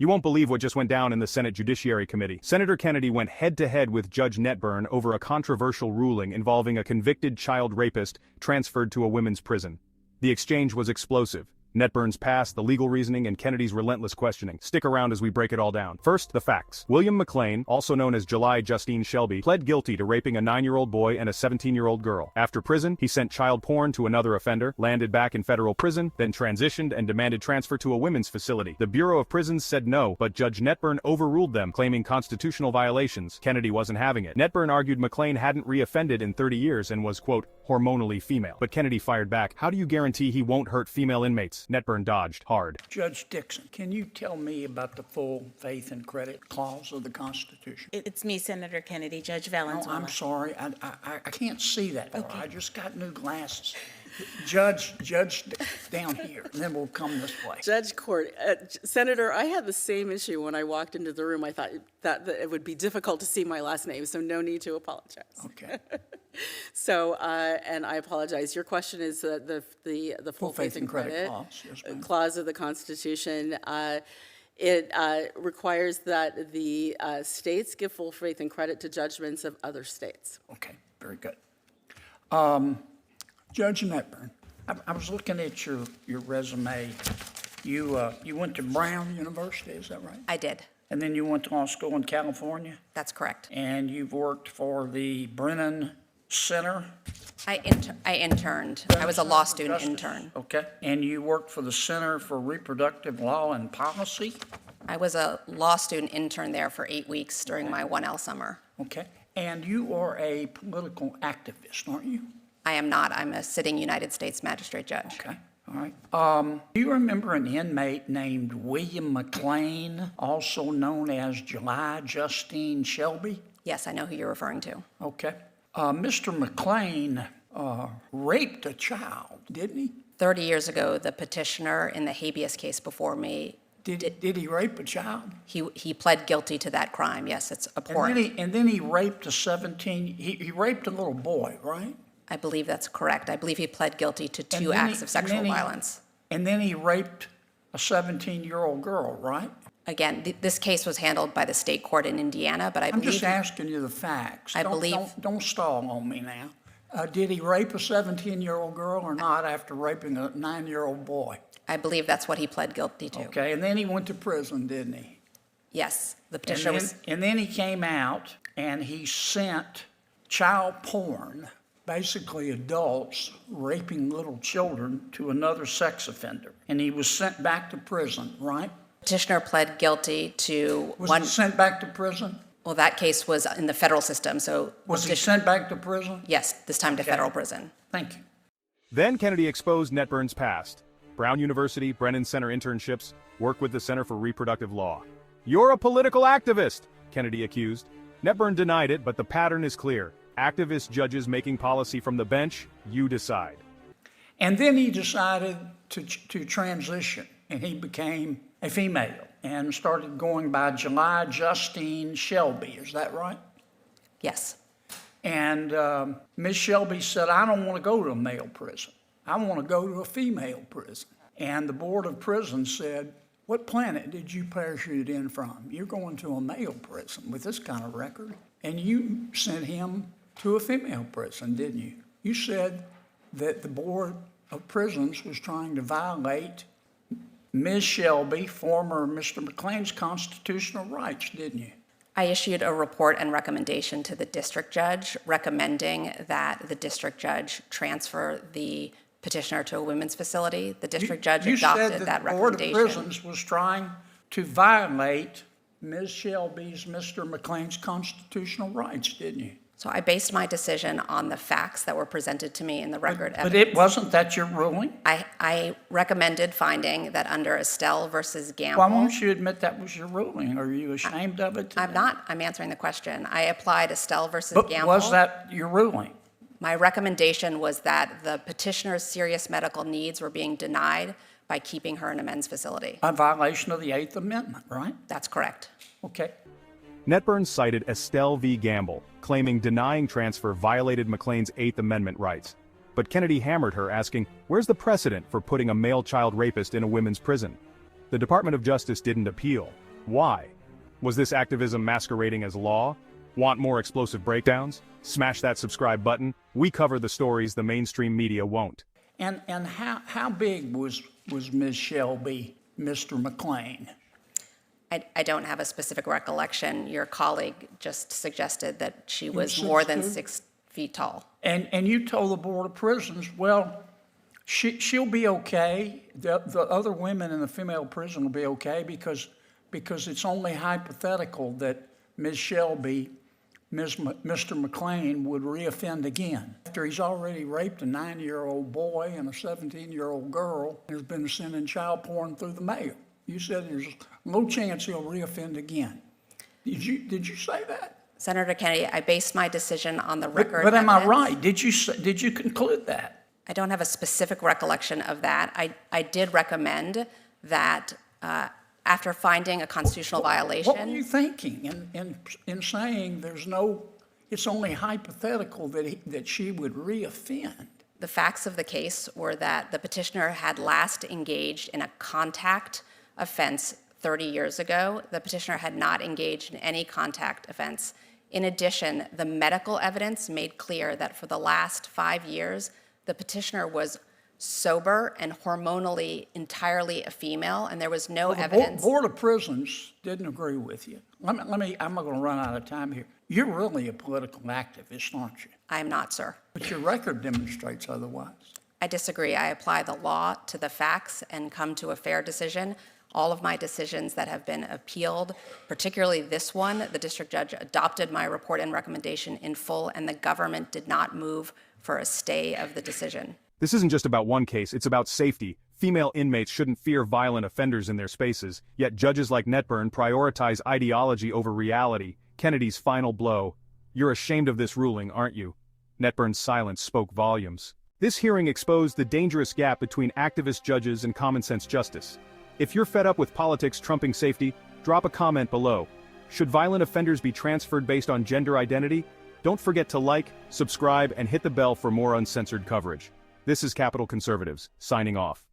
You won't believe what just went down in the Senate Judiciary Committee. Senator Kennedy went head-to-head with Judge Netburn over a controversial ruling involving a convicted child rapist transferred to a women's prison. The exchange was explosive. Netburn's past, the legal reasoning, and Kennedy's relentless questioning. Stick around as we break it all down. First, the facts. William McClain, also known as July Justine Shelby, pled guilty to raping a 9-year-old boy and a 17-year-old girl. After prison, he sent child porn to another offender, landed back in federal prison, then transitioned and demanded transfer to a women's facility. The Bureau of Prisons said no, but Judge Netburn overruled them, claiming constitutional violations. Kennedy wasn't having it. Netburn argued McClain hadn't reoffended in 30 years and was, quote, hormonally female. But Kennedy fired back. How do you guarantee he won't hurt female inmates? Netburn dodged hard. Judge Dixon, can you tell me about the full faith and credit clause of the Constitution? It's me, Senator Kennedy, Judge Valenzuela. Oh, I'm sorry. I can't see that far. Okay. I just got new glasses. Judge down here, and then we'll come this way. Judge Court, Senator, I had the same issue when I walked into the room. I thought that it would be difficult to see my last name, so no need to apologize. Okay. So, and I apologize. Your question is the full faith and credit clause, yes, ma'am. clause of the Constitution. It requires that the states give full faith and credit to judgments of other states. Okay, very good. Judge Netburn, I was looking at your resume. You went to Brown University, is that right? I did. And then you went to law school in California? That's correct. And you've worked for the Brennan Center? I interned. I was a law student intern. Okay. And you worked for the Center for Reproductive Law and Policy? I was a law student intern there for 8 weeks during my 1L summer. Okay. And you are a political activist, aren't you? I am not. I'm a sitting United States magistrate judge. Okay. All right. Do you remember an inmate named William McClain, also known as July Justine Shelby? Yes, I know who you're referring to. Okay. Mr. McClain raped a child, didn't he? 30 years ago, the petitioner in the habeas case before me, Did he rape a child? he pled guilty to that crime. Yes, it's abhorrent. And then he raped he raped a little boy, right? I believe that's correct. I believe he pled guilty to 2 acts of sexual violence. And then he raped a 17-year-old girl, right? Again, this case was handled by the state court in Indiana, but I believe... I'm just asking you the facts. Don't stall on me now. Did he rape a 17-year-old girl or not after raping a 9-year-old boy? I believe that's what he pled guilty to. Okay, and then he went to prison, didn't he? Yes, the petitioner was... And then he came out and he sent child porn, basically adults raping little children, to another sex offender. And he was sent back to prison, right? Petitioner pled guilty to Was he sent back to prison? Well, that case was in the federal system, so... Was he sent back to prison? Yes, this time to federal prison. Thank you. Then Kennedy exposed Netburn's past. Brown University, Brennan Center internships, work with the Center for Reproductive Law. You're a political activist, Kennedy accused. Netburn denied it, but the pattern is clear. Activist judges making policy from the bench, you decide. And then he decided to transition, and he became a female and started going by July Justine Shelby. Is that right? Yes. And Ms. Shelby said, I don't want to go to a male prison. I want to go to a female prison. And the Board of Prisons said, what planet did you parachute in from? You're going to a male prison with this kind of record. And you sent him to a female prison, didn't you? You said that the Board of Prisons was trying to violate Ms. Shelby, former Mr. McClain's constitutional rights, didn't you? I issued a report and recommendation to the district judge recommending that the district judge transfer the petitioner to a women's facility. The district judge adopted that recommendation. The Board of Prisons was trying to violate Ms. Shelby's, Mr. McClain's constitutional rights, didn't you? So I based my decision on the facts that were presented to me in the record evidence. But it wasn't that your ruling? I recommended finding that under Estelle versus Gamble. Why won't you admit that was your ruling? Are you ashamed of it today? I'm not. I'm answering the question. I applied Estelle versus But Gamble. was that your ruling? My recommendation was that the petitioner's serious medical needs were being denied by keeping her in a men's facility. A violation of the 8th Amendment, right? That's correct. Okay. Netburn cited Estelle v. Gamble, claiming denying transfer violated McClain's 8th Amendment rights. But Kennedy hammered her, asking, where's the precedent for putting a male child rapist in a women's prison? The Department of Justice didn't appeal. Why? Was this activism masquerading as law? Want more explosive breakdowns? Smash that subscribe button. We cover the stories the mainstream media won't. And how big was Ms. Shelby, Mr. McClain? I don't have a specific recollection. Your colleague just suggested that she was 6'2"? more than 6 feet tall. And you told the Board of Prisons, well, she'll be okay. The other women in the female prison will be okay because it's only hypothetical that Ms. Shelby, Mr. McClain would reoffend again. After he's already raped a 9-year-old boy and a 17-year-old girl, there's been sending child porn through the mail. You said there's no chance he'll reoffend again. Did you say that? Senator Kennedy, I based my decision on the record. But am I evidence. right? Did you conclude that? I don't have a specific recollection of that. I did recommend that after finding a constitutional violation. What were you thinking in saying it's only hypothetical that she would reoffend? The facts of the case were that the petitioner had last engaged in a contact offense 30 years ago. The petitioner had not engaged in any contact offense. In addition, the medical evidence made clear that for the last 5 years, the petitioner was sober and hormonally entirely a female, and there was no evidence. The Board of Prisons didn't agree with you. I'm not going to run out of time here. You're really a political activist, aren't you? I am not, sir. But your record demonstrates otherwise. I disagree. I apply the law to the facts and come to a fair decision. All of my decisions that have been appealed, particularly this one, the district judge adopted my report and recommendation in full, and the government did not move for a stay of the decision. This isn't just about one case, it's about safety. Female inmates shouldn't fear violent offenders in their spaces, yet judges like Netburn prioritize ideology over reality. Kennedy's final blow. You're ashamed of this ruling, aren't you? Netburn's silence spoke volumes. This hearing exposed the dangerous gap between activist judges and common-sense justice. If you're fed up with politics trumping safety, drop a comment below. Should violent offenders be transferred based on gender identity? Don't forget to like, subscribe, and hit the bell for more uncensored coverage. This is Capital Conservatives, signing off.